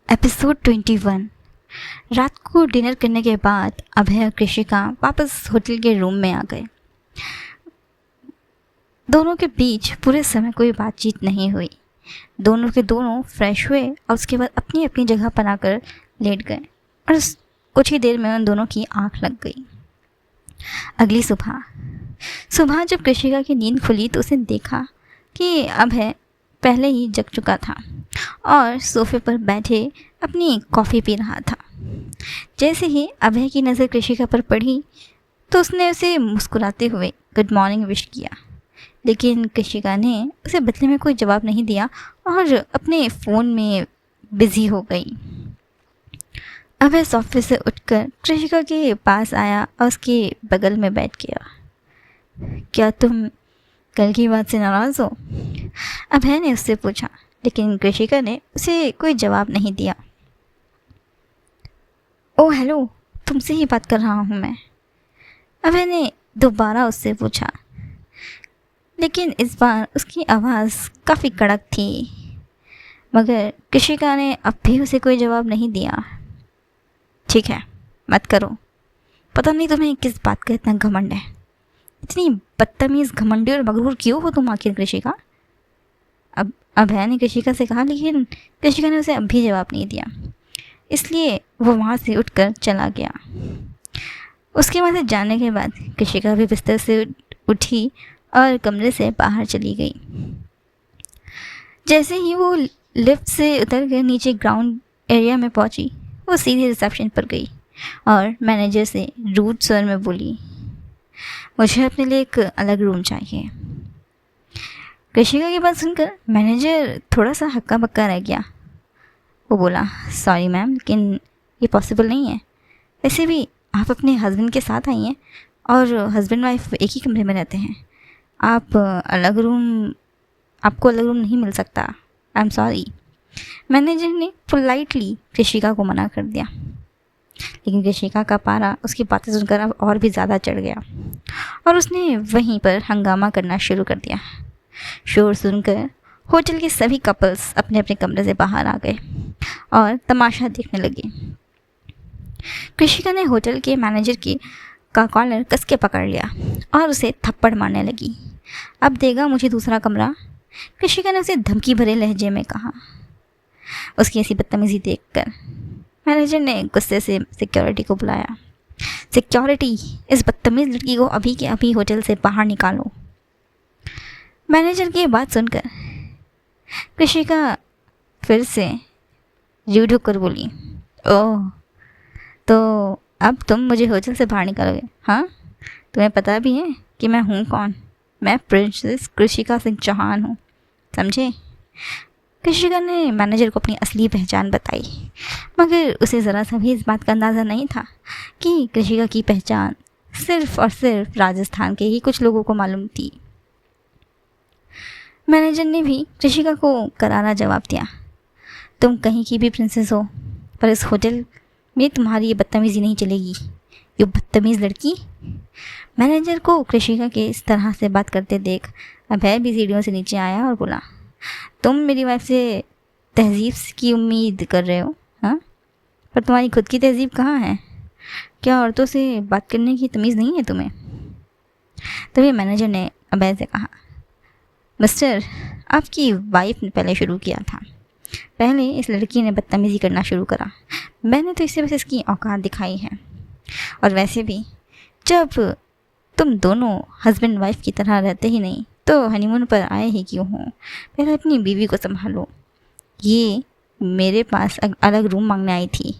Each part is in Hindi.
एपिसोड 21। रात को डिनर करने के बाद अभय और कृषिका वापस होटल के रूम में आ गए। दोनों के बीच पूरे समय कोई बातचीत नहीं हुई। दोनों के दोनों फ्रेश हुए और उसके बाद अपनी अपनी जगह पर आकर लेट गए और कुछ ही देर में उन दोनों की आंख लग गई। अगली सुबह जब कृषिका की नींद खुली तो उसने देखा कि अभय पहले ही जग चुका था और सोफे पर बैठे अपनी कॉफ़ी पी रहा था। जैसे ही अभय की नज़र कृषिका पर पड़ी तो उसने उसे मुस्कुराते हुए गुड मॉर्निंग विश किया, लेकिन कृषिका ने उसे बदले में कोई जवाब नहीं दिया और अपने फ़ोन में बिज़ी हो गई। अभय सोफे से उठकर कृषिका के पास आया और उसके बगल में बैठ गया। क्या तुम कल की बात से नाराज़ हो? अभय ने उससे पूछा, लेकिन कृषिका ने उसे कोई जवाब नहीं दिया। ओह हेलो, तुमसे ही बात कर रहा हूँ मैं, अभय ने दोबारा उससे पूछा, लेकिन इस बार उसकी आवाज़ काफ़ी कड़क थी। मगर कृषिका ने अब भी उसे कोई जवाब नहीं दिया। ठीक है, मत करो, पता नहीं तुम्हें किस बात का इतना घमंड है। इतनी बदतमीज़, घमंडी और मगरूर क्यों हो तुम आखिर कृषिका? अब अभय ने कृषिका से कहा, लेकिन कृषिका ने उसे अब भी जवाब नहीं दिया। इसलिए वो वहाँ से उठकर चला गया। उसके वहाँ से जाने के बाद कृषिका भी बिस्तर से उठी और कमरे से बाहर चली गई। जैसे ही वो लिफ्ट से उतर कर नीचे ग्राउंड एरिया में पहुंची, वो सीधे रिसेप्शन पर गई और मैनेजर से रूड स्वर में बोली, मुझे अपने लिए एक अलग रूम चाहिए। कृषिका की बात सुनकर मैनेजर थोड़ा सा हक्का बक्का रह गया। वो बोला, सॉरी मैम, लेकिन ये पॉसिबल नहीं है। वैसे भी आप अपने हस्बैंड के साथ आई हैं और हस्बैंड वाइफ एक ही कमरे में रहते हैं। आपको अलग रूम नहीं मिल सकता। I am sorry. मैनेजर ने पोलाइटली कृषिका को मना कर दिया, लेकिन कृषिका का पारा उसकी बातें सुनकर अब और भी ज़्यादा चढ़ गया और उसने वहीं पर हंगामा करना शुरू कर दिया। शोर सुनकर होटल के सभी कपल्स अपने अपने कमरे से बाहर आ गए और तमाशा देखने लगे। कृषिका ने होटल के मैनेजर का कॉलर कस के पकड़ लिया और उसे थप्पड़ मारने लगी। अब देगा मुझे दूसरा कमरा, कृषिका ने उसे धमकी भरे लहजे में कहा। उसकी ऐसी बदतमीजी देखकर मैनेजर ने गुस्से से सिक्योरिटी को बुलाया। सिक्योरिटी, इस बदतमीज लड़की को अभी के अभी होटल से बाहर निकालो। मैनेजर की बात सुनकर कृषिका फिर से रूड होकर बोली, ओह, तो अब तुम मुझे होटल से बाहर निकालोगे? हाँ, तुम्हें पता भी है कि मैं हूँ कौन? मैं प्रिंसेस कृषिका सिंह चौहान हूँ, समझे? कृषिका ने मैनेजर को अपनी असली पहचान बताई, मगर उसे ज़रा सा भी इस बात का अंदाज़ा नहीं था कि कृषिका की पहचान सिर्फ़ और सिर्फ राजस्थान के ही कुछ लोगों को मालूम थी। मैनेजर ने भी कृषिका को करारा जवाब दिया, तुम कहीं की भी प्रिंसेस हो, पर इस होटल में तुम्हारी ये बदतमीज़ी नहीं चलेगी, ये बदतमीज़ लड़की। मैनेजर को कृषिका के इस तरह से बात करते देख अभय भी सीढ़ियों से नीचे आया और बोला, तुम मेरी वाइफ से तहज़ीब की उम्मीद कर रहे हो? हाँ, पर तुम्हारी खुद की तहज़ीब कहाँ है? क्या औरतों से बात करने की तमीज़ नहीं है तुम्हें? तभी मैनेजर ने अभय से कहा, मिस्टर, आपकी वाइफ ने पहले शुरू किया था। पहले इस लड़की ने बदतमीज़ी करना शुरू करा, मैंने तो इसे बस इसकी औकात दिखाई है। और वैसे भी जब तुम दोनों हस्बैंड वाइफ की तरह रहते ही नहीं तो हनीमून पर आए ही क्यों हो? पहले अपनी बीवी को संभालो। ये मेरे पास अलग रूम मांगने आई थी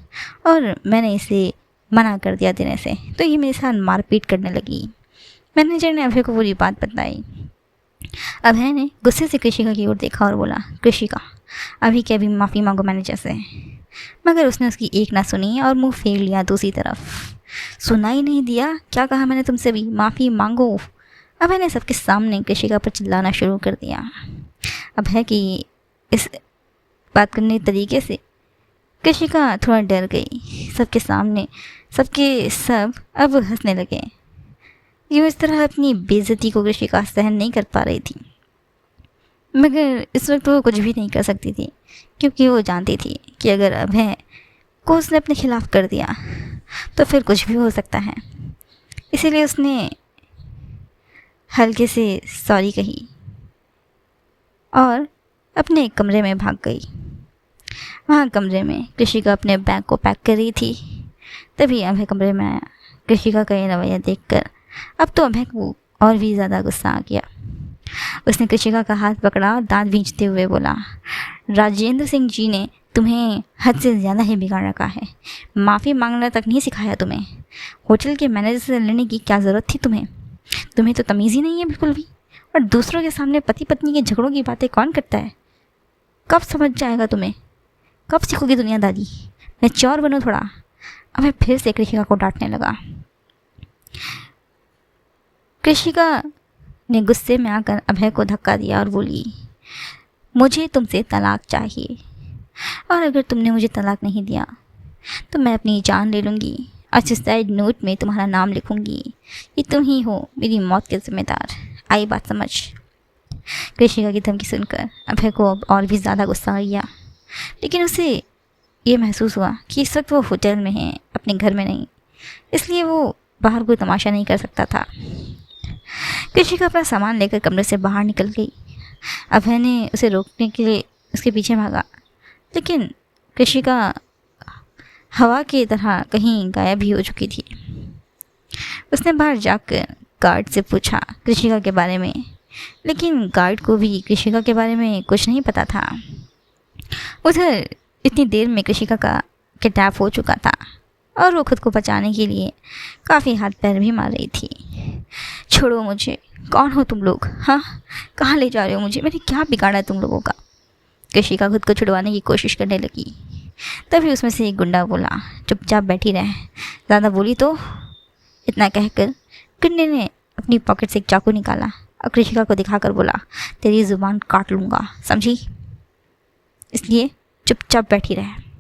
और मैंने इसे मना कर दिया देने से, तो ये मेरे साथ मारपीट करने लगी। मैनेजर ने अभय को पूरी बात बताई। अभय ने गुस्से से कृषिका की ओर देखा और बोला, कृषिका, अभी के अभी माफ़ी मांगो मैनेजर से। मगर उसने उसकी एक ना सुनी और मुंह फेर लिया दूसरी तरफ। सुना ही नहीं दिया? क्या कहा मैंने तुमसे भी? माफ़ी मांगो। अभय ने सबके सामने कृषिका पर चिल्लाना शुरू कर दिया। अभय की इस बात करने के तरीके से कृषिका थोड़ा डर गई। सबके सामने सब अब हंसने लगे। यूँ इस तरह अपनी बेइज्जती को कृषिका सहन नहीं कर पा रही थी। मगर इस वक्त वो कुछ भी नहीं कर सकती थी, क्योंकि वो जानती थी कि अगर अभय को उसने अपने खिलाफ़ कर दिया तो फिर कुछ भी हो सकता है। इसीलिए उसने हल्के से सॉरी कही और अपने कमरे में भाग गई। वहाँ कमरे में कृषिका अपने बैग को पैक कर रही थी। तभी अभय कमरे में आया। कृषिका का ये रवैया देखकर अब तो अभय को और भी ज़्यादा गुस्सा आ गया। उसने कृषिका का हाथ पकड़ा और दांत भींचते हुए बोला, राजेंद्र सिंह जी ने तुम्हें हद से ज़्यादा ही बिगाड़ रखा है। माफ़ी मांगना तक नहीं सिखाया तुम्हें। होटल के मैनेजर से लड़ने की क्या ज़रूरत थी तुम्हें? तुम्हें तो तमीज़ ही नहीं है बिल्कुल भी। और दूसरों के सामने पति पत्नी के झगड़ों की बातें कौन करता है? कब समझ जाएगा तुम्हें? कब सीखोगी दुनियादारी? मैच्योर बनो थोड़ा। अब फिर से कृषिका को डांटने लगा। कृषिका ने गुस्से में आकर अभय को धक्का दिया और बोली, मुझे तुमसे तलाक चाहिए, और अगर तुमने मुझे तलाक नहीं दिया तो मैं अपनी जान ले लूँगी और सुसाइड नोट में तुम्हारा नाम लिखूँगी कि तुम ही हो मेरी मौत के ज़िम्मेदार। आई बात समझ? कृषिका की धमकी सुनकर अभय को अब और भी ज़्यादा गुस्सा आ गया, लेकिन उसे ये महसूस हुआ कि इस वक्त वो होटल में है, अपने घर में नहीं, इसलिए वो बाहर कोई तमाशा नहीं कर सकता था। कृषिका अपना सामान लेकर कमरे से बाहर निकल गई। अभय ने उसे रोकने के लिए उसके पीछे भागा, लेकिन कृषिका हवा की तरह कहीं गायब ही हो चुकी थी। उसने बाहर जाकर गार्ड से पूछा कृषिका के बारे में, लेकिन गार्ड को भी कृषिका के बारे में कुछ नहीं पता था। उधर इतनी देर में कृषिका का किडनैप हो चुका था और वो खुद को बचाने के लिए काफ़ी हाथ पैर भी मार रही थी। छोड़ो मुझे, कौन हो तुम लोग? हाँ, कहाँ ले जा रहे हो मुझे? मैंने क्या बिगाड़ा तुम लोगों का? कृषिका खुद को छुड़वाने की कोशिश करने लगी। तभी उसमें से एक गुंडा बोला, चुपचाप बैठी रहे, ज़्यादा बोली तो। इतना कहकर गुंडे ने अपनी पॉकेट से एक चाकू निकाला और कृषिका को दिखाकर बोला, तेरी ज़ुबान काट लूँगा, समझी? इसलिए चुपचाप बैठी रहे।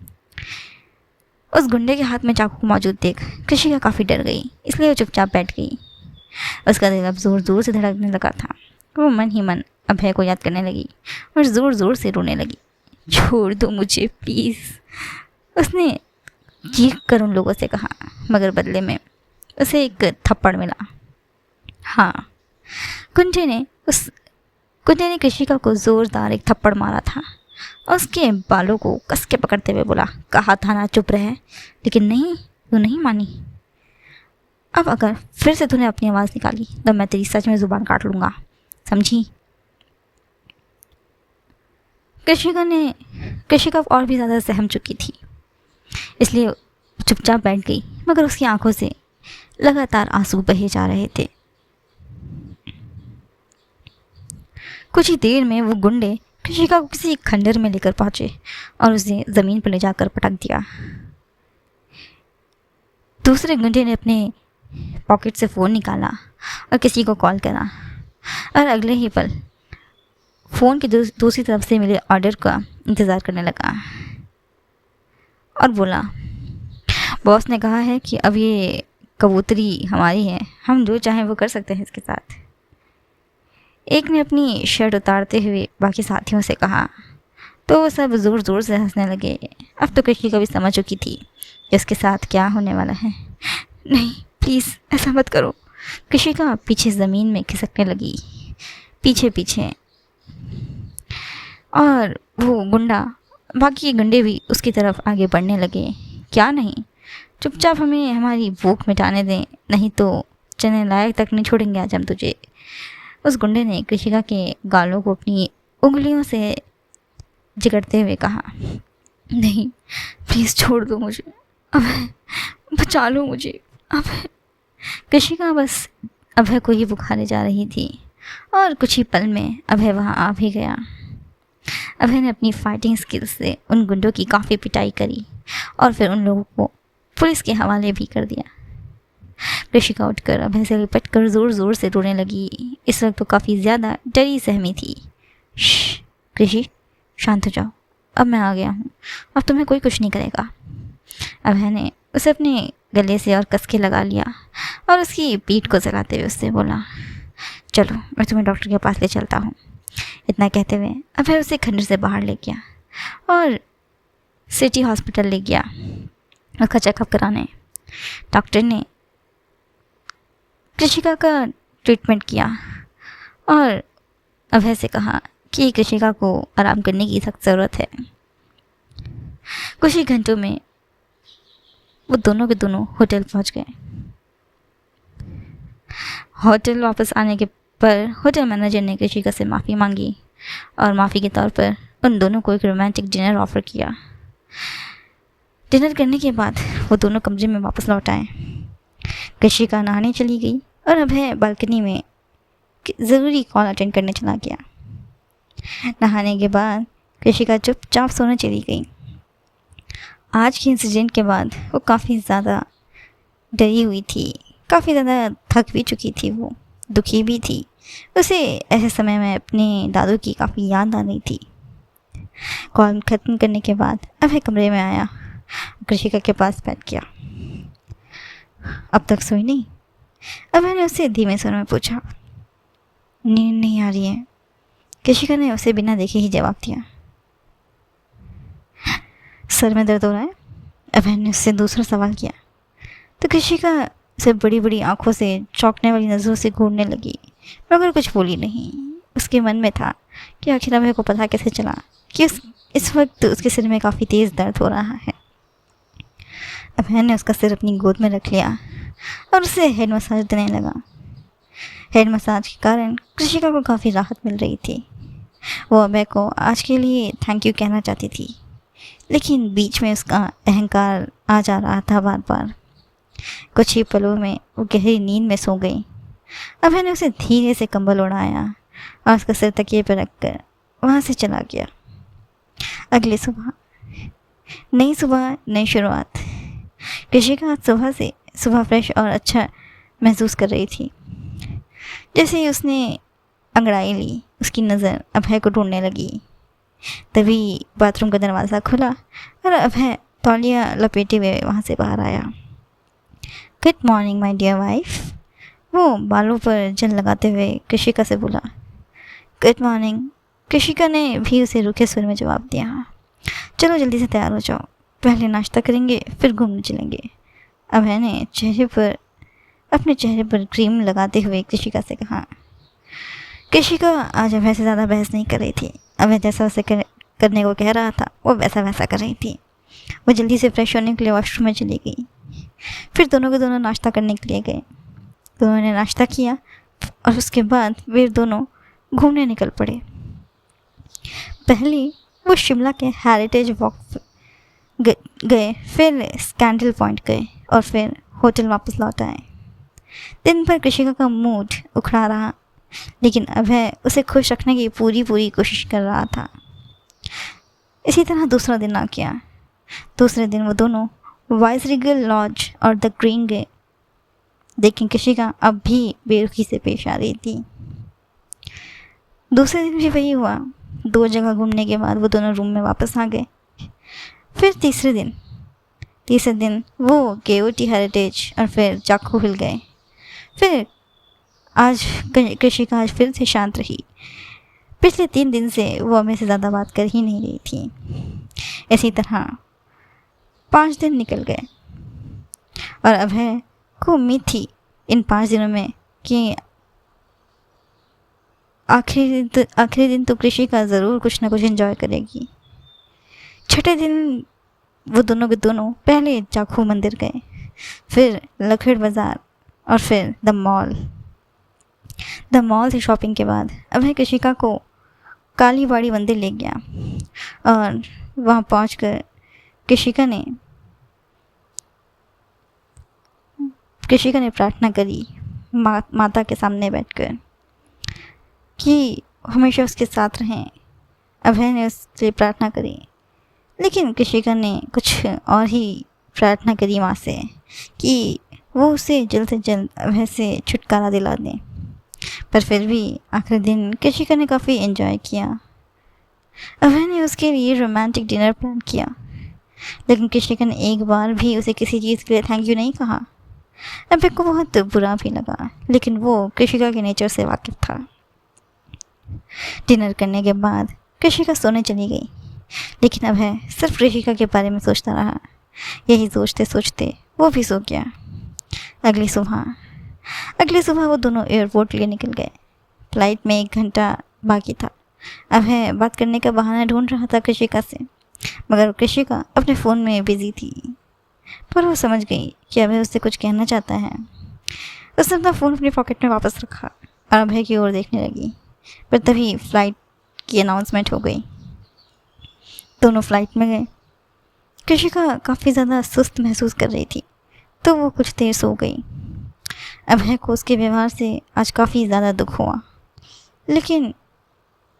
उस गुंडे के हाथ में चाकू मौजूद देख कृषिका काफ़ी डर गई, इसलिए वो चुपचाप बैठ गई। उसका दिल अब ज़ोर ज़ोर से धड़कने लगा था। वो मन ही मन अभय को याद करने लगी और ज़ोर ज़ोर से रोने लगी। छोड़ दो मुझे प्लीज़, उसने चीख कर उन लोगों से कहा, मगर बदले में उसे एक थप्पड़ मिला। हाँ, गुंडे ने कृषिका को ज़ोरदार एक थप्पड़ मारा था और उसके बालों को कस के पकड़ते हुए बोला, कहा था ना चुप रहे, लेकिन नहीं, तू नहीं मानी। अब अगर फिर से तूने अपनी आवाज़ निकाली तो मैं तेरी सच में ज़ुबान काट लूँगा, समझी? कृषिका और भी ज़्यादा सहम चुकी थी, इसलिए चुपचाप बैठ गई, मगर उसकी आंखों से लगातार आंसू बहे जा रहे थे। कुछ ही देर में वो गुंडे कृषिका को किसी खंडर में लेकर पहुंचे और उसे ज़मीन पर ले जाकर पटक दिया। दूसरे गुंडे ने अपने पॉकेट से फ़ोन निकाला और किसी को कॉल करा, और अगले ही पल फ़ोन की दूसरी तरफ से मिले ऑर्डर का इंतज़ार करने लगा और बोला, बॉस ने कहा है कि अब ये कबूतरी हमारी है, हम जो चाहें वो कर सकते हैं इसके साथ। एक ने अपनी शर्ट उतारते हुए बाकी साथियों से कहा, तो वो सब ज़ोर ज़ोर से हंसने लगे। अब तो कृषिका भी समझ चुकी थी कि उसके साथ क्या होने वाला है। नहीं प्लीज़ ऐसा मत करो। कृषिका पीछे ज़मीन में खिसकने लगी, पीछे पीछे, और वो गुंडा, बाकी गुंडे भी उसकी तरफ आगे बढ़ने लगे। क्या नहीं, चुपचाप हमें हमारी भूख मिटाने दें, नहीं तो चलने लायक तक नहीं छोड़ेंगे आज हम तुझे। उस गुंडे ने कृषिका के गालों को अपनी उंगलियों से जकड़ते हुए कहा, नहीं प्लीज़ छोड़ दो मुझे, अब बचा लो मुझे। अब कृषिका बस अभय को ही पुकारे जा रही थी और कुछ ही पल में अभय वहाँ आ भी गया। अभय ने अपनी फाइटिंग स्किल्स से उन गुंडों की काफ़ी पिटाई करी और फिर उन लोगों को पुलिस के हवाले भी कर दिया। कृषिका उठकर अभय से लिपट कर ज़ोर ज़ोर से रोने लगी। इस वक्त तो काफ़ी ज़्यादा डरी सहमी थी। कृषि शांत हो जाओ, अब मैं आ गया हूँ, अब तुम्हें कोई कुछ नहीं करेगा। अभय ने उसे अपने गले से और कस के लगा लिया और उसकी पीठ को जलाते हुए उससे बोला, चलो मैं तुम्हें डॉक्टर के पास ले चलता हूँ। इतना कहते हुए अभय उसे खंडर से बाहर ले गया और सिटी हॉस्पिटल ले गया उसका चेकअप कराने। डॉक्टर ने कृषिका का ट्रीटमेंट किया और अभय से कहा कि कृषिका को आराम करने की सख्त ज़रूरत है। कुछ ही घंटों में वो दोनों के दोनों होटल पहुंच गए। होटल वापस आने के पर होटल मैनेजर ने कृषिका से माफ़ी मांगी और माफ़ी के तौर पर उन दोनों को एक रोमांटिक डिनर ऑफ़र किया। डिनर करने के बाद वो दोनों कमरे में वापस लौट आए। कृषिका नहाने चली गई और अभय बालकनी में ज़रूरी कॉल अटेंड करने चला गया। नहाने के बाद कृषिका चुपचाप सोने चली गई। आज के इंसिडेंट के बाद वो काफ़ी ज़्यादा डरी हुई थी, काफ़ी ज़्यादा थक भी चुकी थी, वो दुखी भी थी। उसे ऐसे समय में अपने दादू की काफ़ी याद आ रही थी। कॉल ख़त्म करने के बाद अभय कमरे में आया, कृषिका के पास बैठ गया। अब तक सोई नहीं? अभय ने उससे धीमे स्वर में पूछा। नींद नहीं आ रही है, कृषिका ने उसे बिना देखे ही जवाब दिया। सर में दर्द हो रहा है? अभय ने उससे दूसरा सवाल किया तो कृषिका उसे बड़ी बड़ी आंखों से चौंकने वाली नज़रों से घूरने लगी, मगर कुछ बोली नहीं। उसके मन में था कि आखिर अभय को पता कैसे चला कि इस वक्त उसके सिर में काफ़ी तेज़ दर्द हो रहा है। अभय ने उसका सिर अपनी गोद में रख लिया और उसे हेड मसाज देने लगा। हेड मसाज के कारण कृषिका को काफ़ी राहत मिल रही थी। वो अभय को आज के लिए थैंक यू कहना चाहती थी, लेकिन बीच में उसका अहंकार आ जा रहा था बार बार। कुछ ही पलों में वो गहरी नींद में सो गई। अभय ने उसे धीरे से कंबल उड़ाया और उसका सिर तकिए पर रखकर वहाँ से चला गया। अगली सुबह, नई सुबह, नई शुरुआत। कृषिका सुबह फ्रेश और अच्छा महसूस कर रही थी। जैसे ही उसने अंगड़ाई ली, उसकी नज़र अभय को ढूंढने लगी। तभी बाथरूम का दरवाज़ा खुला और अभय तौलिया लपेटे हुए वहाँ से बाहर आया। Good morning my dear wife, वो बालों पर जल लगाते हुए कृषिका से बोला। गुड मॉर्निंग, कृषिका ने भी उसे रूखे स्वर में जवाब दिया। चलो जल्दी से तैयार हो जाओ, पहले नाश्ता करेंगे फिर घूमने चलेंगे। अभय ने अपने चेहरे पर क्रीम लगाते हुए कृषिका से कहा। कृषिका आज अभय से ज़्यादा बहस नहीं कर रही थी। अभय जैसा उसे करने को कह रहा था वो वैसा कर रही थी। वो जल्दी से फ्रेश होने के लिए वॉशरूम में चली गई। फिर दोनों के दोनों नाश्ता करने के लिए गए। दोनों ने नाश्ता किया और उसके बाद वे दोनों घूमने निकल पड़े। पहले वो शिमला के हेरिटेज वॉक गए, फिर स्कैंडल पॉइंट गए और फिर होटल वापस लौट आए। दिन भर कृषिका का मूड उखड़ा रहा, लेकिन अभय उसे खुश रखने की पूरी कोशिश कर रहा था। इसी तरह दूसरा दिन आ गया। दूसरे दिन वो दोनों वाइसरीगल लॉज और द ग्रीन गए, लेकिन कृषिका अब भी बेरुखी से पेश आ रही थी। दूसरे दिन भी वही हुआ। 2 जगह घूमने के बाद वो दोनों रूम में वापस आ गए। फिर तीसरे दिन वो केओटी हेरिटेज और फिर जाखू हिल गए। फिर आज कृषिका आज फिर से शांत रही। पिछले 3 दिन से वो अभय से ज़्यादा बात कर ही नहीं रही थी। इसी तरह 5 दिन निकल गए और अभय को उम्मीद थी इन 5 दिनों में कि आखिरी दिन तो कृषिका ज़रूर कुछ ना कुछ एंजॉय करेगी। छठे दिन वो दोनों के दोनों पहले जाखू मंदिर गए, फिर लखेड़ बाज़ार और फिर द मॉल से शॉपिंग के बाद अभय कृषिका को कालीबाड़ी मंदिर ले गया और वहाँ पहुंचकर कृषिका ने प्रार्थना करी माता के सामने बैठकर कि हमेशा उसके साथ रहें। अभय ने उससे प्रार्थना करी, लेकिन कृषिका ने कुछ और ही प्रार्थना करी माँ से कि वो उसे जल्द से जल्द अभय से छुटकारा दिला दें। पर फिर भी आखिरी दिन कृषिका ने काफ़ी एंजॉय किया। अभय ने उसके लिए रोमांटिक डिनर प्लान किया, लेकिन कृषिका ने एक बार भी उसे किसी चीज़ के लिए थैंक यू नहीं कहा। अभय को बहुत बुरा भी लगा, लेकिन वो कृषिका के नेचर से वाकिफ़ था। डिनर करने के बाद कृषिका सोने चली गई। लेकिन अभय सिर्फ कृषिका के बारे में सोचता रहा। यही सोचते सोचते वो भी सो गया। अगली सुबह वो दोनों एयरपोर्ट के लिए निकल गए। फ्लाइट में 1 घंटा बाकी था। अभय बात करने का बहाना ढूंढ रहा था कृषिका से, मगर कृषिका अपने फ़ोन में बिजी थी। पर वो समझ गई कि अभय उससे कुछ कहना चाहता है। उसने अपना फ़ोन अपने पॉकेट में वापस रखा और अभय की ओर देखने लगी। पर तभी फ़्लाइट की अनाउंसमेंट हो गई। दोनों फ्लाइट में गए। कृषिका काफ़ी ज़्यादा सुस्त महसूस कर रही थी, तो वो कुछ देर सो गई। अभय को उसके व्यवहार से आज काफ़ी ज़्यादा दुख हुआ, लेकिन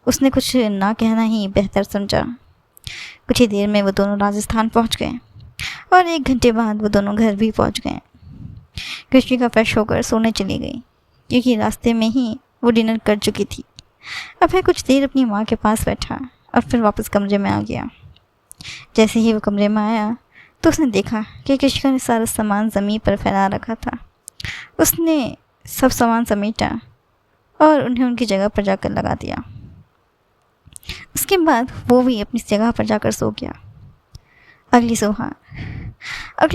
उसने कुछ ना कहना ही बेहतर समझा। कुछ ही देर में वो दोनों राजस्थान पहुंच गए और 1 घंटे बाद वो दोनों घर भी पहुंच गए। कृषिका फ्रेश होकर सोने चली गई, क्योंकि रास्ते में ही वो डिनर कर चुकी थी। अभय कुछ देर अपनी माँ के पास बैठा और फिर वापस कमरे में आ गया। जैसे ही वो कमरे में आया तो उसने देखा कि कृषिका ने सारा सामान ज़मीन पर फैला रखा था। उसने सब सामान समेटा और उन्हें उनकी जगह पर जाकर लगा दिया। उसके बाद वो भी अपनी जगह पर जाकर सो गया। अगली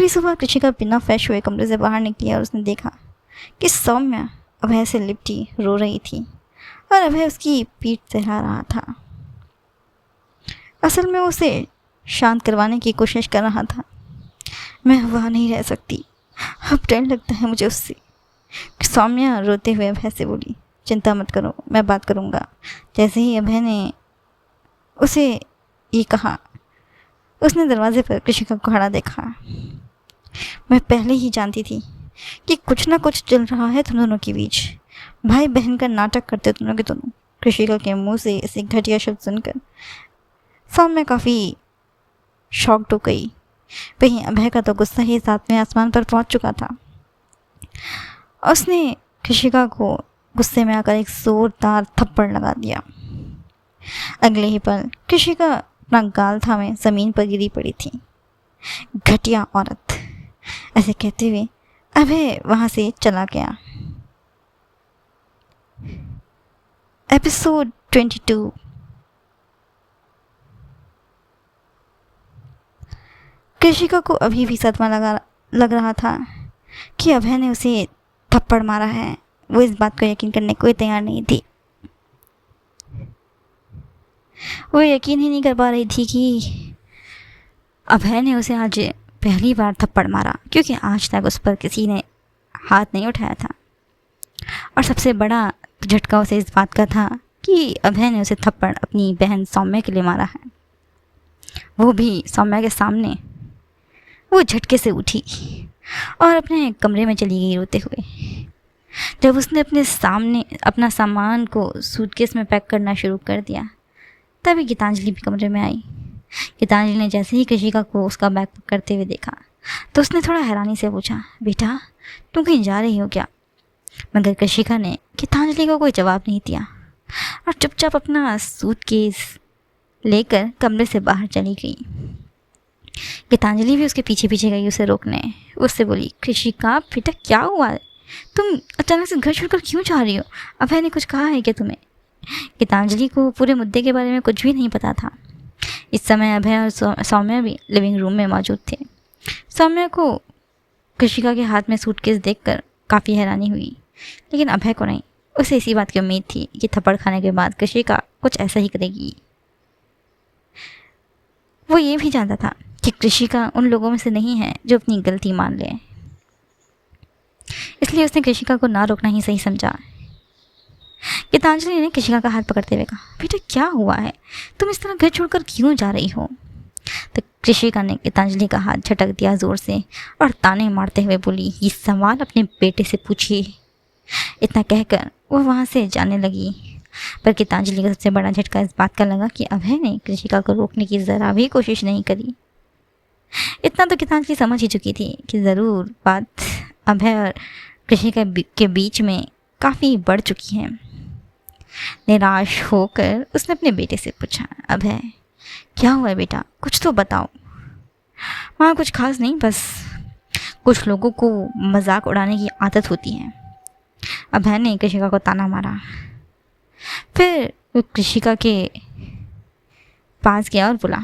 सुबह कृषिका बिना फ्रेश हुए कमरे से बाहर निकली और उसने देखा कि सौम्या अभय से लिपटी रो रही थी और अभय उसकी पीठ सहला रहा था। असल में उसे शांत करवाने की कोशिश कर रहा था। मैं वहाँ नहीं रह सकती, अब डर लगता है मुझे उससे। सौम्या रोते हुए अभय से बोली, चिंता मत करो, मैं बात करूँगा। जैसे ही अभय ने उसे ये कहा, उसने दरवाजे पर कृषिका को खड़ा देखा। मैं पहले ही जानती थी कि कुछ ना कुछ चल रहा है तुम दोनों के बीच। भाई बहन का नाटक करते दोनों के दोनों। कृषिका के मुंह से ऐसे घटिया शब्द सुनकर सौम्या काफ़ी शॉक्ड हो गई। वहीं अभय का तो गुस्सा ही 7वें आसमान पर पहुंच चुका था। उसने कृषिका को गुस्से में आकर एक जोरदार थप्पड़ लगा दिया। अगले ही पल कृषिका अपना गाल थामे ज़मीन पर गिरी पड़ी थी। घटिया औरत, ऐसे कहते हुए अभय वहाँ से चला गया। एपिसोड 22। कृषिका को अभी भी सदमा लग रहा था कि अभय ने उसे थप्पड़ मारा है। वो इस बात को यकीन करने को तैयार नहीं थी। वो यकीन ही नहीं कर पा रही थी कि अभय ने उसे आज पहली बार थप्पड़ मारा, क्योंकि आज तक उस पर किसी ने हाथ नहीं उठाया था। और सबसे बड़ा झटका उसे इस बात का था कि अभय ने उसे थप्पड़ अपनी बहन सौम्या के लिए मारा है, वो भी सौम्या के सामने। वो झटके से उठी और अपने कमरे में चली गई रोते हुए। जब उसने अपना सामान को सूटकेस में पैक करना शुरू कर दिया, तभी गीतांजलि भी कमरे में आई। गीतांजलि ने जैसे ही कृषिका को उसका बैग करते हुए देखा तो उसने थोड़ा हैरानी से पूछा, बेटा तुम कहीं जा रही हो क्या? मगर कृषिका ने गीतांजलि को कोई जवाब नहीं दिया और चुपचाप अपना सूटकेस लेकर कमरे से बाहर चली गई। गीतांजलि भी उसके पीछे पीछे गई उसे रोकने। उससे बोली, कृषिका बेटा क्या हुआ, तुम अचानक से घर छोड़कर क्यों जा रही हो? अभय ने कुछ कहा है क्या तुम्हें? गीतांजलि को पूरे मुद्दे के बारे में कुछ भी नहीं पता था। इस समय अभय और सौम्या भी लिविंग रूम में मौजूद थे। सौम्या को कृषिका के हाथ में सूटकेस देखकर काफ़ी हैरानी हुई, लेकिन अभय को नहीं। उसे इसी बात की उम्मीद थी कि थप्पड़ खाने के बाद कृषिका कुछ ऐसा ही करेगी। वो ये भी जानता था कि कृषिका उन लोगों में से नहीं है जो अपनी गलती मान ले, इसलिए उसने कृषिका को ना रोकना ही सही समझा। गीतांजलि ने कृषिका का हाथ पकड़ते हुए कहा, बेटा क्या हुआ है, तुम इस तरह घर छोड़कर क्यों जा रही हो? तो कृषिका ने गीतांजलि का हाथ झटक दिया जोर से और ताने मारते हुए बोली, ये सवाल अपने बेटे से पूछिए। इतना कहकर वो वहाँ से जाने लगी। पर गीतांजलि का सबसे बड़ा झटका इस बात का लगा कि अभय ने कृषिका को रोकने की ज़रा भी कोशिश नहीं करी। इतना तो गीतांजलि समझ ही चुकी थी कि ज़रूर बात अभय और कृषिका के बीच में काफ़ी बढ़ चुकी है। निराश होकर उसने अपने बेटे से पूछा, अभय क्या हुआ है बेटा, कुछ तो बताओ। वहाँ कुछ खास नहीं, बस कुछ लोगों को मजाक उड़ाने की आदत होती है। अभय ने कृषिका को ताना मारा। फिर वो कृषिका के पास गया और बोला,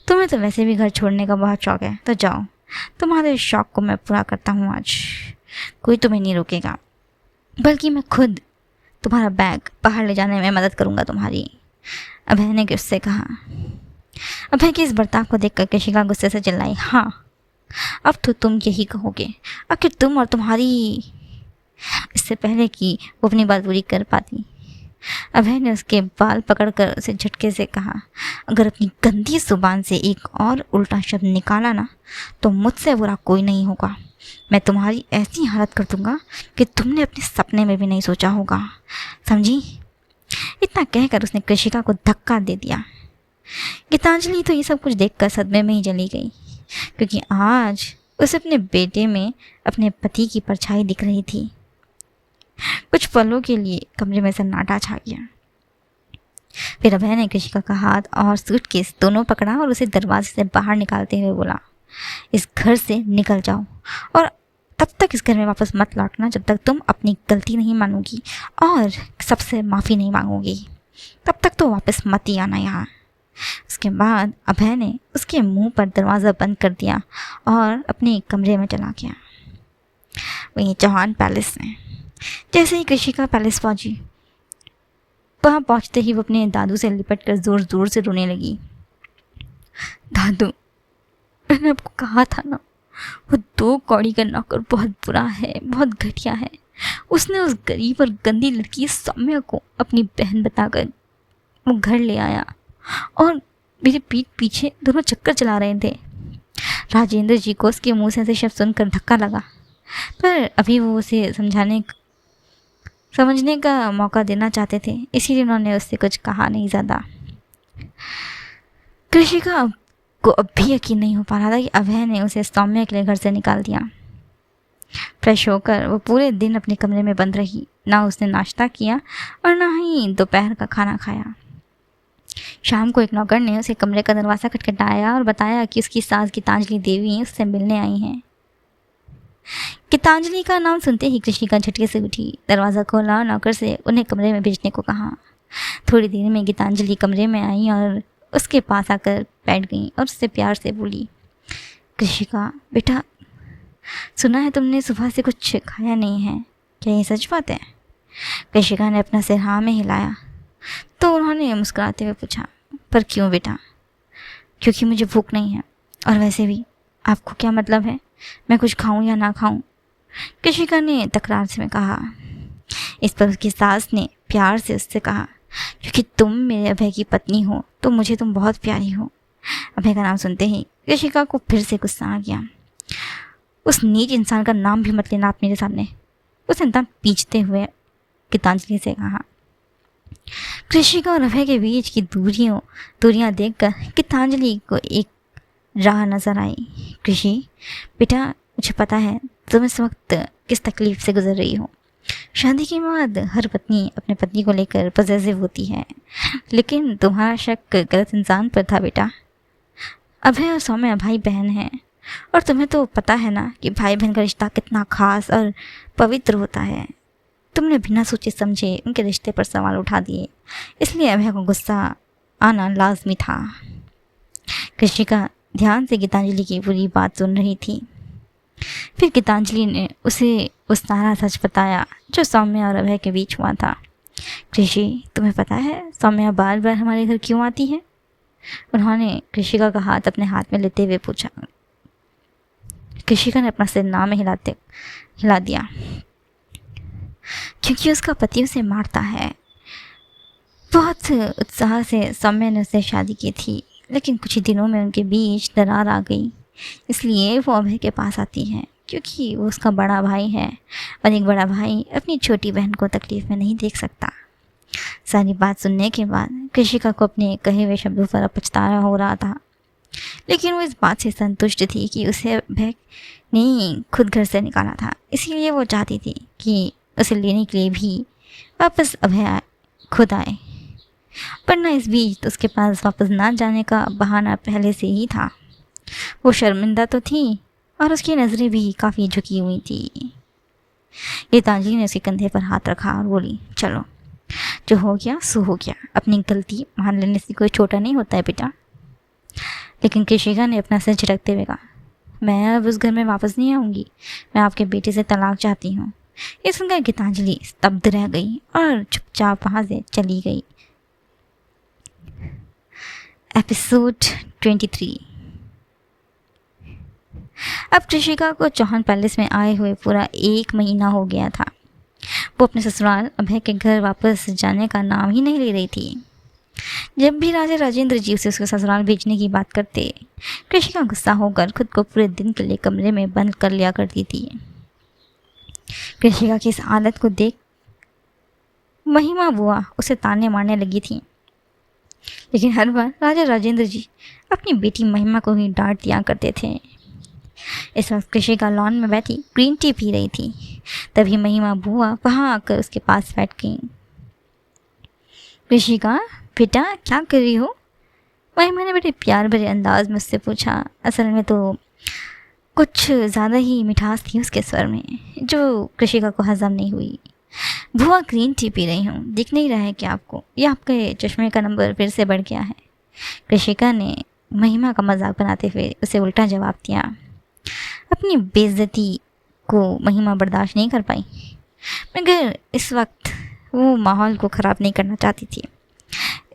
तुम्हें तो वैसे भी घर छोड़ने का बहुत शौक है, तो जाओ, तुम्हारे शौक को मैं पूरा करता हूँ आज। कोई तुम्हें नहीं रोकेगा, बल्कि मैं खुद तुम्हारा बैग बाहर ले जाने में मदद करूँगा तुम्हारी। अभय ने गुस्से कहा। अभय के इस बर्ताव को देखकर कृषिका गुस्से से चिल्लाई, हाँ अब तो तुम यही कहोगे, आखिर तुम और तुम्हारी। इससे पहले कि वो अपनी बात पूरी कर पाती, अभय ने उसके बाल पकड़कर उसे झटके से कहा, अगर अपनी गंदी जुबान से एक और उल्टा शब्द निकाला ना तो मुझसे बुरा कोई नहीं होगा। मैं तुम्हारी ऐसी हालत कर दूंगा कि तुमने अपने सपने में भी नहीं सोचा होगा, समझी। इतना कहकर उसने कृषिका को धक्का दे दिया। गीतांजलि तो ये सब कुछ देखकर सदमे में ही चली गई, क्योंकि आज उसे अपने बेटे में अपने पति की परछाई दिख रही थी। कुछ पलों के लिए कमरे में सन्नाटा छा गया। फिर अभय ने कृषिका का हाथ और सूटकेस दोनों पकड़ा और उसे दरवाजे से बाहर निकालते हुए बोला, इस घर से निकल जाओ और तब तक इस घर में वापस मत लौटना जब तक तुम अपनी गलती नहीं मानोगी और सबसे माफ़ी नहीं मांगोगी। तब तक तो वापस मत ही आना यहाँ। उसके बाद अभय ने उसके मुंह पर दरवाज़ा बंद कर दिया और अपने कमरे में चला गया। वहीं चौहान पैलेस में जैसे ही कृषिका पैलेस पहुंची, वहाँ पहुंचते ही वो अपने दादू से लिपटकर ज़ोर ज़ोर से रोने लगी। दादू, मैंने आपको कहा था ना, वो 2 कौड़ी का नौकर बहुत बुरा है, बहुत घटिया है। उसने उस गरीब और गंदी लड़की सौम्या को अपनी बहन बताकर वो घर ले आया और मेरे पीठ पीछे दोनों चक्कर चला रहे थे। राजेंद्र जी को उसके मुंह से ऐसे शब्द सुनकर धक्का लगा, पर अभी वो उसे समझने का मौका देना चाहते थे, इसीलिए उन्होंने उससे कुछ कहा नहीं ज़्यादा। कृषिका को अब भी यकीन नहीं हो पा रहा था कि अभय ने उसे सौम्या के लिए घर से निकाल दिया। फ्रेश होकर वो पूरे दिन अपने कमरे में बंद रही। ना उसने नाश्ता किया और ना ही दोपहर का खाना खाया। शाम को एक नौकर ने उसे कमरे का दरवाज़ा खटखटाया और बताया कि उसकी सास गीतांजलि देवी उससे मिलने आई हैं। गीतांजलि का नाम सुनते ही कृषिका झटके से उठी, दरवाज़ा खोला और नौकर से उन्हें कमरे में भेजने को कहा। थोड़ी देर में गीतांजलि कमरे में आई और उसके पास आकर बैठ गई और उससे प्यार से बोली, कृषिका बेटा, सुना है तुमने सुबह से कुछ खाया नहीं है, क्या ये सच बात है? कृषिका ने अपना सिर हाँ में हिलाया तो उन्होंने मुस्कुराते हुए पूछा, पर क्यों बेटा? क्योंकि मुझे भूख नहीं है, और वैसे भी आपको क्या मतलब है मैं कुछ खाऊं या ना खाऊं? कृषिका ने तकरार से कहा। इस पर उसकी सास ने प्यार से उससे कहा, क्योंकि तुम मेरे अभय की पत्नी हो तो मुझे तुम बहुत प्यारी हो। अभय का नाम सुनते ही कृषिका को फिर से गुस्सा आ गया। उस नीच इंसान का नाम भी मत लेना आप मेरे सामने, उसने दांत पींचते हुए गीतांजलि से कहा। कृषिका और अभय के बीच की दूरियां देखकर गीतांजलि को एक राह नजर आई। कृषि बेटा, मुझे पता है तुम इस वक्त किस तकलीफ से गुजर रही हो। शादी के बाद हर पत्नी अपने पति को लेकर पॉजिटिव होती है, लेकिन तुम्हारा शक गलत इंसान पर था बेटा। अभय और सौम्या भाई बहन हैं, और तुम्हें तो पता है ना कि भाई बहन का रिश्ता कितना खास और पवित्र होता है। तुमने बिना सोचे समझे उनके रिश्ते पर सवाल उठा दिए, इसलिए अभय को गुस्सा आना लाजमी था। कृषिका ध्यान से गीतांजलि की पूरी बात सुन रही थी। फिर गीतांजलि ने उसे उस सारा सच बताया जो सौम्या और अभय के बीच हुआ था। कृषि, तुम्हें पता है सौम्या बार बार हमारे घर क्यों आती है? उन्होंने कृषिका का हाथ अपने हाथ में लेते हुए पूछा। कृषिका ने अपना सिर ना में हिला दिया। क्योंकि उसका पति उसे मारता है। बहुत उत्साह से सौम्या ने उससे शादी की थी, लेकिन कुछ ही दिनों में उनके बीच दरार आ गई, इसलिए वो अभय के पास आती है, क्योंकि वो उसका बड़ा भाई है और एक बड़ा भाई अपनी छोटी बहन को तकलीफ़ में नहीं देख सकता। सारी बात सुनने के बाद कृषिका को अपने कहे हुए शब्दों पर पछतावा हो रहा था, लेकिन वो इस बात से संतुष्ट थी कि उसे अभय ने खुद घर से निकाला था, इसीलिए वो चाहती थी कि उसे लेने के लिए भी वापस अभय खुद आए। पर ना इस बीच तो उसके पास वापस ना जाने का बहाना पहले से ही था। वो शर्मिंदा तो थी और उसकी नज़रें भी काफ़ी झुकी हुई थी। गीतांजलि ने उसके कंधे पर हाथ रखा और बोली, चलो जो हो गया सो हो गया, अपनी गलती मान लेने से कोई छोटा नहीं होता है बेटा। लेकिन कृषिका ने अपना सिर झटकते हुए कहा, मैं अब उस घर में वापस नहीं आऊँगी। मैं आपके बेटे से तलाक चाहती हूँ। ये सुनकर गीतांजलि स्तब्ध रह गई और चुपचाप वहाँ से चली गई। एपिसोड 23। अब कृषिका को चौहान पैलेस में आए हुए पूरा 1 महीना हो गया था। वो अपने ससुराल अभय के घर वापस जाने का नाम ही नहीं ले रही थी। जब भी राजा राजेंद्र जी उसे उसके ससुराल भेजने की बात करते, कृषिका गुस्सा होकर खुद को पूरे दिन के लिए कमरे में बंद कर लिया करती थी। कृषिका की इस आदत को देख महिमा बुआ उसे ताने मारने लगी थी, लेकिन हर बार राजा राजेंद्र जी अपनी बेटी महिमा को ही डांट दिया करते थे। इस वक्त कृषिका लॉन में बैठी ग्रीन टी पी रही थी। तभी महिमा बुआ वहाँ आकर उसके पास बैठ गई। कृषिका, बेटा क्या कर रही हो? महिमा ने बड़े प्यार भरे अंदाज में उससे पूछा। असल में तो कुछ ज़्यादा ही मिठास थी उसके स्वर में, जो कृषिका को हजम नहीं हुई। बुआ ग्रीन टी पी रही हूँ, दिख नहीं रहा है कि आपको? या आपके चश्मे का नंबर फिर से बढ़ गया है? कृषिका ने महिमा का मजाक बनाते हुए उसे उल्टा जवाब दिया। अपनी बेइज्जती को महिमा बर्दाश्त नहीं कर पाई, मगर इस वक्त वो माहौल को ख़राब नहीं करना चाहती थी,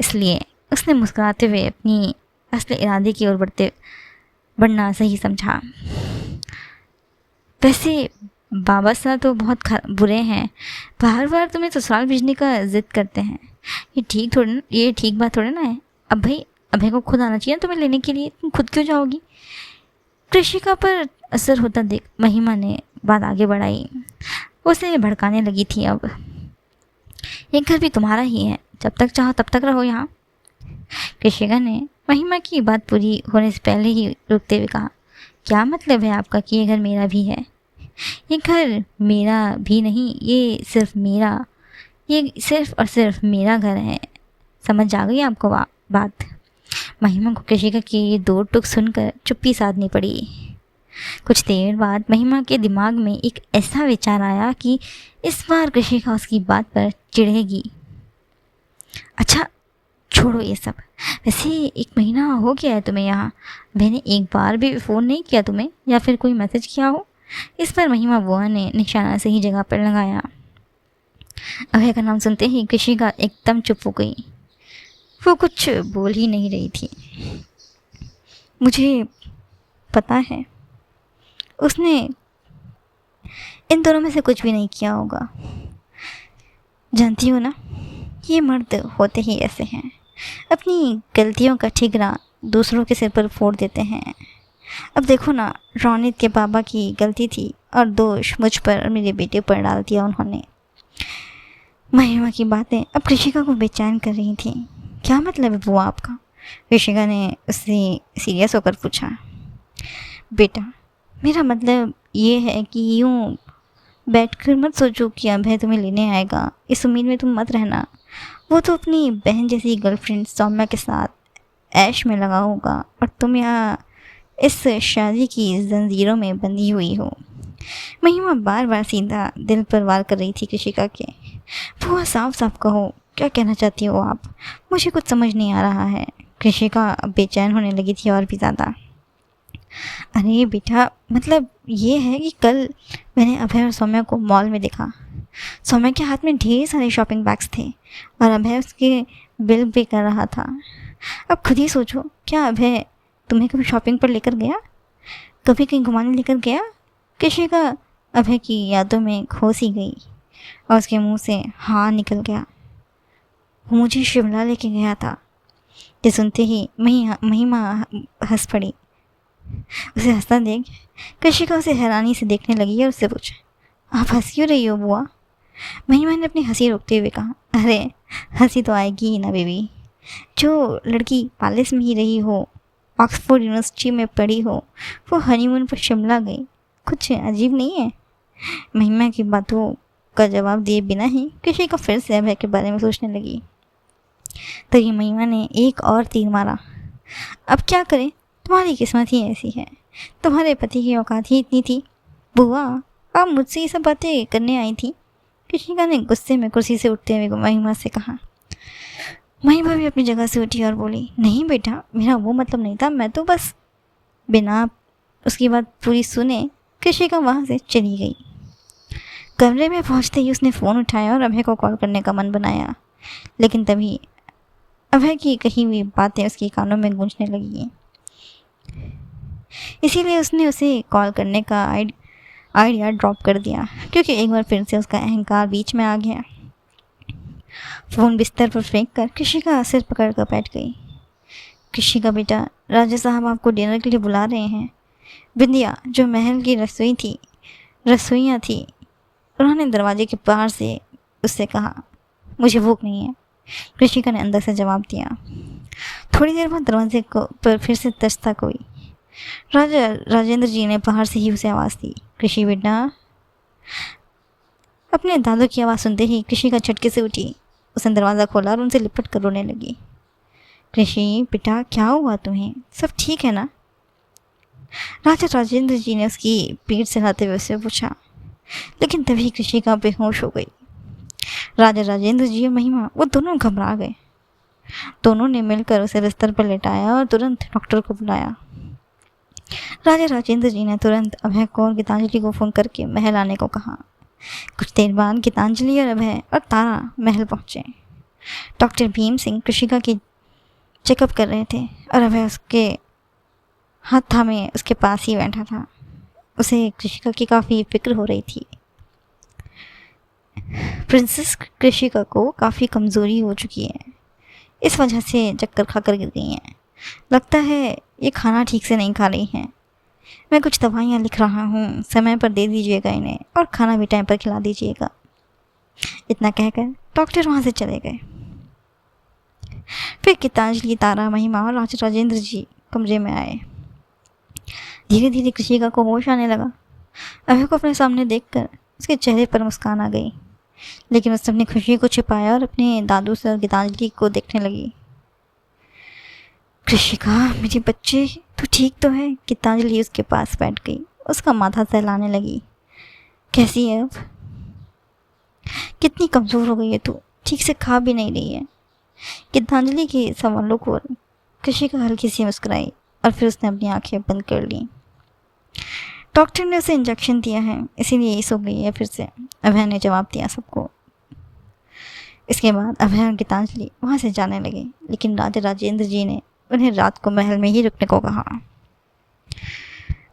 इसलिए उसने मुस्कुराते हुए अपनी असली इरादे की ओर बढ़ना सही समझा। वैसे बाबा साहब तो बहुत बुरे हैं, बार बार तुम्हें ससुराल भेजने का जिद करते हैं। ये ठीक बात थोड़ी ना है। अब भाई अभय को खुद आना चाहिए तुम्हें लेने के लिए, तुम खुद क्यों जाओगी? कृषिका पर असर होता देख महिमा ने बात आगे बढ़ाई। उसे भड़काने लगी थी। अब ये घर भी तुम्हारा ही है, जब तक चाहो तब तक रहो यहाँ। कृषिका ने महिमा की बात पूरी होने से पहले ही रुकते हुए कहा, क्या मतलब है आपका कि ये घर मेरा भी है? ये घर मेरा भी नहीं, ये सिर्फ और सिर्फ मेरा घर है। समझ आ गई आपको बात? महिमा को कृषिका की ये 2 टुक सुनकर चुप्पी साधनी पड़ी। कुछ देर बाद महिमा के दिमाग में एक ऐसा विचार आया कि इस बार कृषिका उसकी बात पर चिढ़ेगी। अच्छा छोड़ो ये सब। वैसे 1 महीना हो गया है तुम्हें यहाँ, मैंने एक बार भी फ़ोन नहीं किया तुम्हें, या फिर कोई मैसेज किया हो? इस पर महिमा बुआ ने निशाना सही जगह पर लगाया। अभय का नाम सुनते ही कृषिका एकदम चुप हो गई। वो कुछ बोल ही नहीं रही थी। मुझे पता है उसने इन दोनों में से कुछ भी नहीं किया होगा। जानती हो ना, ये मर्द होते ही ऐसे हैं, अपनी गलतियों का ठिकरा दूसरों के सिर पर फोड़ देते हैं। अब देखो ना, रौनित के बाबा की गलती थी और दोष मुझ पर और मेरे बेटे पर डाल दिया उन्होंने। महिमा की बातें अब कृषिका को बेचैन कर रही थी। क्या मतलब है बुआ आपका? कृषिका ने उससे सीरियस होकर पूछा। बेटा, मेरा मतलब ये है कि यूँ बैठकर मत सोचो कि अभय तुम्हें लेने आएगा, इस उम्मीद में तुम मत रहना। वो तो अपनी बहन जैसी गर्लफ्रेंड सौम्या के साथ ऐश में लगा होगा और तुम यहाँ इस शादी की जंजीरों में बंधी हुई हो। महिमा बार बार सीधा दिल पर वार कर रही थी कृषिका के। बुआ साफ साफ कहो, क्या कहना चाहती हो आप? मुझे कुछ समझ नहीं आ रहा है। कृषिका बेचैन होने लगी थी और भी ज़्यादा। अरे बेटा, मतलब ये है कि कल मैंने अभय और सौम्या को मॉल में देखा। सौम्या के हाथ में ढेर सारे शॉपिंग बैग्स थे और अभय उसके बिल पे कर रहा था। अब खुद ही सोचो, क्या अभय तुम्हें कभी शॉपिंग पर लेकर गया? कभी कहीं घुमाने लेकर गया? कृषिका अभय की यादों में खो सी गई और उसके मुंह से हाँ निकल गया। वो मुझे शिमला लेके गया था। ये सुनते ही महिमा हंस पड़ी। उसे हंसता देख कृषिका उसे हैरानी से देखने लगी और उससे पूछा, आप हंस क्यों रही हो बुआ? महिमा ने अपनी हंसी रोकते हुए कहा, अरे हंसी तो आएगी ही ना बेबी। जो लड़की पैलेस में ही रही हो, ऑक्सफोर्ड यूनिवर्सिटी में पढ़ी हो, वो हनीमून पर शिमला गई, कुछ अजीब नहीं है? महिमा की बातों का जवाब दिए बिना ही कृषिका फिर से अभय के बारे में सोचने लगी। तभी महिमा ने एक और तीर मारा। अब क्या करें, तुम्हारी किस्मत ही ऐसी है, तुम्हारे पति की औकात ही इतनी थी। बुआ, आप मुझसे ये सब बातें करने आई थी? कृषिका ने गुस्से में कुर्सी से उठते हुए महिमा से कहा। महिमा भी अपनी जगह से उठी और बोली, नहीं बेटा, मेरा वो मतलब नहीं था, मैं तो बस। बिना उसकी बात पूरी सुने कृषिका वहाँ से चली गई। कमरे में पहुँचते ही उसने फ़ोन उठाया और अभय को कॉल करने का मन बनाया, लेकिन तभी अभय की कही हुई बातें उसके कानों में गूंजने लगी। इसीलिए उसने उसे कॉल करने का आइडिया ड्रॉप कर दिया, क्योंकि एक बार फिर से उसका अहंकार बीच में आ गया। फ़ोन बिस्तर पर फेंक कर कृषिका सिर पकड़ कर बैठ गई। कृषिका बेटा, राजा साहब आपको डिनर के लिए बुला रहे हैं। बिंदिया, जो महल की रसोइयाँ थी, उन्होंने दरवाजे के बाहर से उससे कहा, मुझे भूख नहीं है। कृषिका ने अंदर से जवाब दिया। थोड़ी देर बाद दरवाजे पर फिर से दस्तक हुई। राजेंद्र जी ने बाहर से ही उसे आवाज़ दी, कृषि बेटा। अपने दादू की आवाज़ सुनते ही कृषिका झटके से उठी। उसने दरवाज़ा खोला और उनसे लिपट कर रोने लगी। कृषि बेटा, क्या हुआ तुम्हें? सब ठीक है ना? राजा राजेंद्र जी ने उसकी पीठ से हिलाते हुए उससे पूछा, लेकिन तभी कृषिका बेहोश हो गई। राजा राजेंद्र जी और महिमा, वो दोनों घबरा गए। दोनों ने मिलकर उसे बिस्तर पर लेटाया और तुरंत डॉक्टर को बुलाया। राजा राजेंद्र जी ने तुरंत अभय को और गीतांजलि को फ़ोन करके महल आने को कहा। कुछ देर बाद गीतांजलि और अभय और तारा महल पहुंचे। डॉक्टर भीम सिंह कृषिका की चेकअप कर रहे थे और अभय उसके हाथ थामे उसके पास ही बैठा था। उसे कृषिका की काफ़ी फिक्र हो रही थी। प्रिंसेस कृषिका को काफ़ी कमज़ोरी हो चुकी है, इस वजह से चक्कर खाकर गिर गई हैं। लगता है ये खाना ठीक से नहीं खा रही हैं। मैं कुछ दवाइयाँ लिख रहा हूँ, समय पर दे दीजिएगा इन्हें, और खाना भी टाइम पर खिला दीजिएगा। इतना कहकर डॉक्टर वहाँ से चले गए। फिर गीतांजलि, तारा, महिमा और राजा राजेंद्र जी कमरे में आए। धीरे धीरे कृषिका को होश आने लगा। अभय को अपने सामने देखकर उसके चेहरे पर मुस्कान आ गई, लेकिन उसने अपनी खुशी को छिपाया और अपने दादू से और गीतांजलि को देखने लगी। कृषिका, मेरी बच्चे, तू ठीक तो है? गीतांजलि उसके पास बैठ गई, उसका माथा सहलाने लगी। कैसी है अब? कितनी कमज़ोर हो गई है तू, ठीक से खा भी नहीं रही है। गीतांजलि के सवालों को कृषिका हल्की सी मुस्कुराई और फिर उसने अपनी आंखें बंद कर ली। डॉक्टर ने उसे इंजेक्शन दिया है, इसीलिए ये सो गई है फिर से, अभय ने जवाब दिया सबको। इसके बाद अभय और गीतांजलि वहाँ से जाने लगे, लेकिन राजा राजेंद्र जी ने उन्हें रात को महल में ही रुकने को कहा।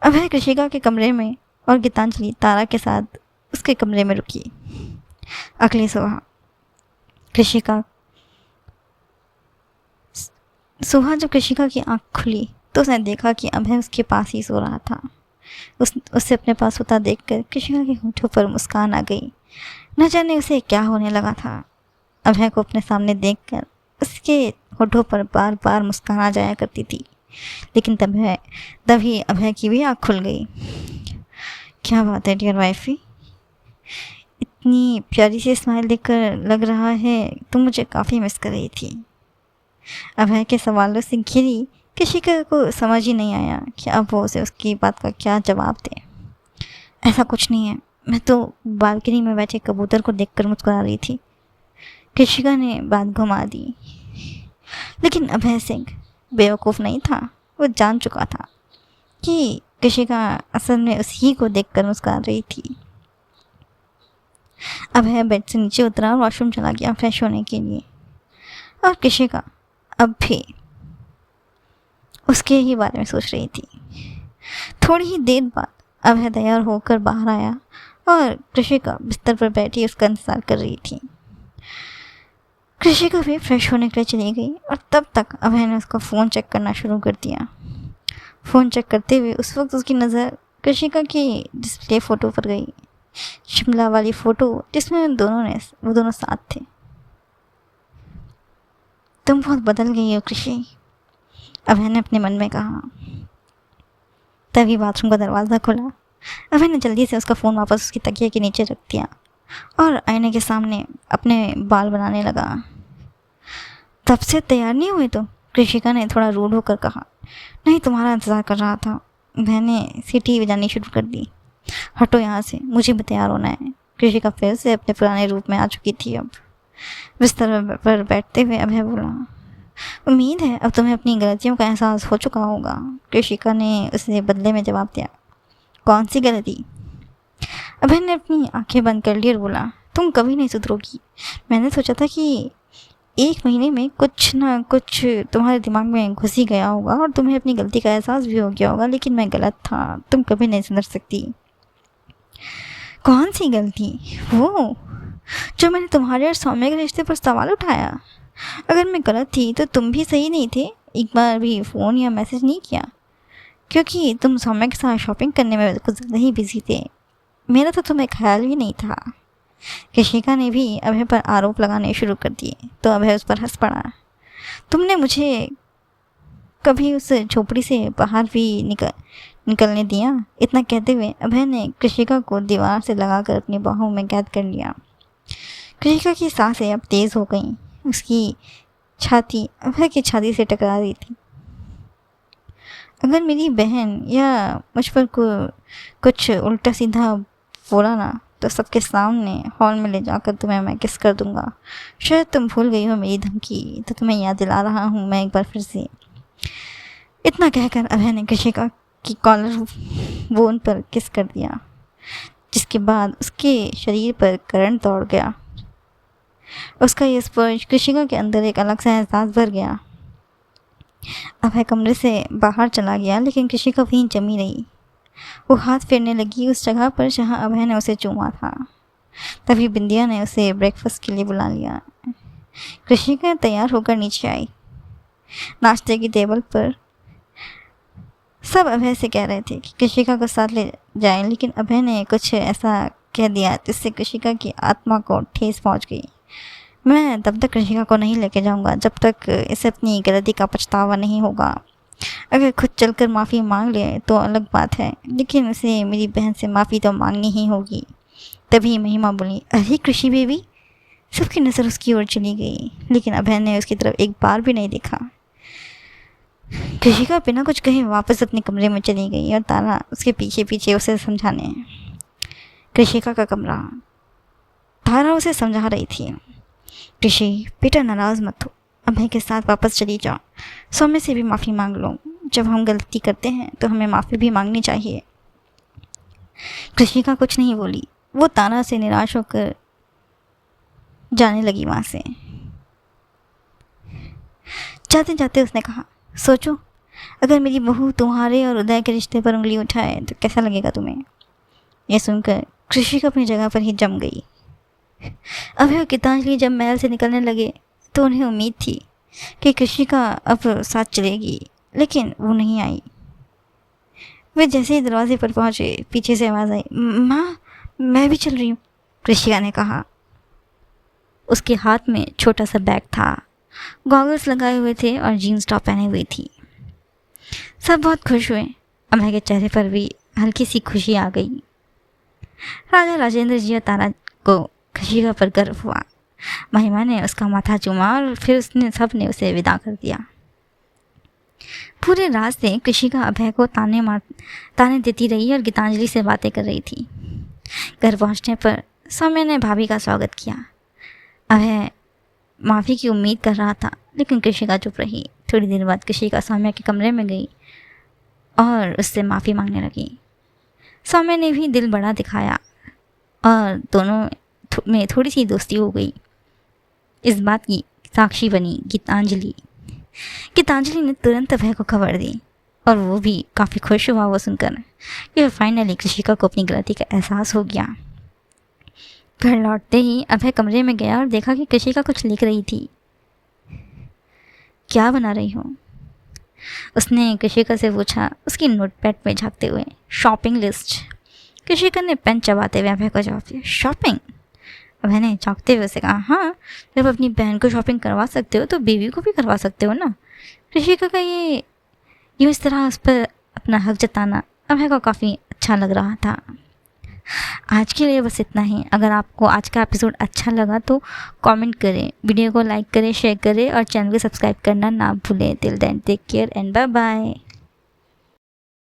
अभय कृषिका के कमरे में और गीतांजलि तारा के साथ उसके कमरे में रुकी। अगली सुबह जब कृषिका की आंख खुली तो उसने देखा कि अभय उसके पास ही सो रहा था। उससे अपने पास सोता देखकर कृषिका के होठों पर मुस्कान आ गई। न जाने उसे क्या होने लगा था। अभय को अपने सामने देखकर उसके होठों पर बार बार मुस्कान आ जाया करती थी, लेकिन तभी अभय की भी आँख खुल गई। क्या बात है डियर वाइफी, इतनी प्यारी सी स्माइल देखकर लग रहा है तुम मुझे काफ़ी मिस कर रही थी। अभय के सवालों से घिरी कृषिका को समझ ही नहीं आया कि अब वो उसे उसकी बात का क्या जवाब दे। ऐसा कुछ नहीं है, मैं तो बालकनी में बैठे कबूतर को देखकर मुस्कुरा रही थी। कृषिका ने बात घुमा दी, लेकिन अभय सिंह बेवकूफ़ नहीं था। वो जान चुका था कि कृषिका असल में उसी को देखकर मुस्कुरा रही थी। अभय बेड से नीचे उतरा और वॉशरूम चला गया फ्रेश होने के लिए, और कृषिका अब भी उसके ही बारे में सोच रही थी। थोड़ी ही देर बाद अभय तैयार होकर बाहर आया और कृषिका बिस्तर पर बैठी उसका इंतज़ार कर रही थी। कृषिका भी फ्रेश होने के लिए चली गई और तब तक अभय ने उसका फ़ोन चेक करना शुरू कर दिया। फ़ोन चेक करते हुए उस वक्त उसकी नज़र कृषिका की डिस्प्ले फ़ोटो पर गई, शिमला वाली फ़ोटो जिसमें वो दोनों साथ थे। तुम बहुत बदल गई हो कृषि, अभय ने अपने मन में कहा। तभी बाथरूम का दरवाज़ा खुला। अभय ने जल्दी से उसका फ़ोन वापस उसकी तकिया के नीचे रख दिया और आईने के सामने अपने बाल बनाने लगा। तब से तैयार नहीं हुए तो? कृषिका ने थोड़ा रूड होकर कहा। नहीं, तुम्हारा इंतज़ार कर रहा था। मैंने सीटी बजानी शुरू कर दी। हटो यहाँ से, मुझे भी तैयार होना है। कृषिका फिर से अपने पुराने रूप में आ चुकी थी अब। बिस्तर पर बैठते हुए अभय बोला, उम्मीद है अब तुम्हें अपनी गलतियों का एहसास हो चुका होगा। कृषिका ने उसे बदले में जवाब दिया, कौन सी गलती? अभय ने अपनी आंखें बंद कर ली और बोला, तुम कभी नहीं सुधरोगी। मैंने सोचा था कि 1 महीने में कुछ ना कुछ तुम्हारे दिमाग में घुस ही गया होगा और तुम्हें अपनी गलती का एहसास भी हो गया होगा, लेकिन मैं गलत था। तुम कभी नहीं सुधर सकती। कौन सी गलती? वो जो मैंने तुम्हारे और सौम्य के रिश्ते पर सवाल उठाया। अगर मैं गलत थी तो तुम भी सही नहीं थे। एक बार भी फ़ोन या मैसेज नहीं किया, क्योंकि तुम सौम्य के साथ शॉपिंग करने में कुछ ज़्यादा ही बिजी थे। मेरा तो तुम्हें ख्याल भी नहीं था। कृषिका ने भी अभय पर आरोप लगाने शुरू कर दिए तो अभय उस पर हंस पड़ा। तुमने मुझे कभी उस झोपड़ी से बाहर भी निकलने दिया? इतना कहते हुए अभय ने कृषिका को दीवार से लगाकर अपनी बाहों में कैद कर लिया। कृषिका की सांसें अब तेज़ हो गईं। उसकी छाती अभय की छाती से टकरा रही थी। अगर मेरी बहन या मुझ पर कुछ उल्टा सीधा बोला ना तो सबके सामने हॉल में ले जाकर तुम्हें मैं किस कर दूंगा। शायद तुम भूल गई हो मेरी धमकी, तो तुम्हें याद दिला रहा हूँ मैं एक बार फिर से। इतना कहकर अभय ने कृषिका की कॉलर बोन पर किस कर दिया, जिसके बाद उसके शरीर पर करंट दौड़ गया। उसका यह स्पर्श कृषिका के अंदर एक अलग सा एहसास भर गया। अभय कमरे से बाहर चला गया, लेकिन कृषिका वहीं जमी रही। वो हाथ फेरने लगी उस जगह पर जहाँ अभय ने उसे चूमा था। तभी बिंदिया ने उसे ब्रेकफास्ट के लिए बुला लिया। कृषिका तैयार होकर नीचे आई। नाश्ते की टेबल पर सब अभय से कह रहे थे कि कृषिका को साथ ले जाएं, लेकिन अभय ने कुछ ऐसा कह दिया जिससे कृषिका की आत्मा को ठेस पहुंच गई। मैं तब तक कृषिका को नहीं लेके जाऊंगा जब तक इसे अपनी गलती का पछतावा नहीं होगा। अगर खुद चलकर माफ़ी मांग ले तो अलग बात है, लेकिन उसे मेरी बहन से माफ़ी तो मांगनी ही होगी। तभी महिमा बोली, अरे कृषि बेबी। सबकी नज़र उसकी ओर चली गई, लेकिन अभय ने उसकी तरफ एक बार भी नहीं देखा। कृषिका बिना कुछ कहे वापस अपने कमरे में चली गई और तारा उसके पीछे पीछे उसे समझाने। कृषिका का कमरा। तारा उसे समझा रही थी, कृषि बेटा नाराज़ मत हो, अभय के साथ वापस चली जाओ। सौम्य से भी माफ़ी मांग लो। जब हम गलती करते हैं तो हमें माफ़ी भी मांगनी चाहिए। कृषिका कुछ नहीं बोली। वो तारा से निराश होकर जाने लगी वहाँ से। जाते जाते उसने कहा, सोचो अगर मेरी बहू तुम्हारे और उदय के रिश्ते पर उंगली उठाए तो कैसा लगेगा तुम्हें? यह सुनकर कृषिका अपनी जगह पर ही जम गई। अभय और गीतांजलि जब महल से निकलने लगे तो उन्हें उम्मीद थी कि कृषिका अब साथ चलेगी, लेकिन वो नहीं आई। वे जैसे ही दरवाजे पर पहुंचे, पीछे से आवाज़ आई, माँ मैं भी चल रही हूँ। कृषिका ने कहा। उसके हाथ में छोटा सा बैग था, गॉगल्स लगाए हुए थे और जीन्स टॉप पहने हुई थी। सब बहुत खुश हुए। अभय के चेहरे पर भी हल्की सी खुशी आ गई। राजा राजेंद्र जी और तारा को कृषिका पर गर्व हुआ। महिमा ने उसका माथा चूमा और फिर सबने उसे विदा कर दिया। पूरे रास्ते कृषिका अभय को ताने देती रही और गीतांजलि से बातें कर रही थी। घर पहुंचने पर सौम्य ने भाभी का स्वागत किया। अभय माफ़ी की उम्मीद कर रहा था, लेकिन कृषिका चुप रही। थोड़ी देर बाद कृषिका सौम्य के कमरे में गई और उससे माफ़ी मांगने लगी। सौम्य ने भी दिल बड़ा दिखाया और दोनों में थोड़ी सी दोस्ती हो गई। इस बात की साक्षी बनी गीतांजलि। गीतांजलि ने तुरंत अभय को खबर दी और वो भी काफ़ी खुश हुआ वो सुनकर कि फाइनली कृषिका को अपनी गलती का एहसास हो गया। घर लौटते ही अभय कमरे में गया और देखा कि कृषिका कुछ लिख रही थी। क्या बना रही हो? उसने कृषिका से पूछा, उसकी नोटपैड में झांकते हुए। Shopping list. कृषिका ने पेन चबाते हुए अभय को जवाब दिया। शॉपिंग? अभय ने चौंकते हुए से कहा, हाँ, जब अपनी बहन को शॉपिंग करवा सकते हो तो बेबी को भी करवा सकते हो ना। कृषिका का ये यूँ इस तरह उस पर अपना हक जताना अभय को काफ़ी अच्छा लग रहा था। आज के लिए बस इतना ही। अगर आपको आज का एपिसोड अच्छा लगा तो कमेंट करें, वीडियो को लाइक करें, शेयर करें और चैनल को सब्सक्राइब करना ना भूलें। Till then take care and bye bye.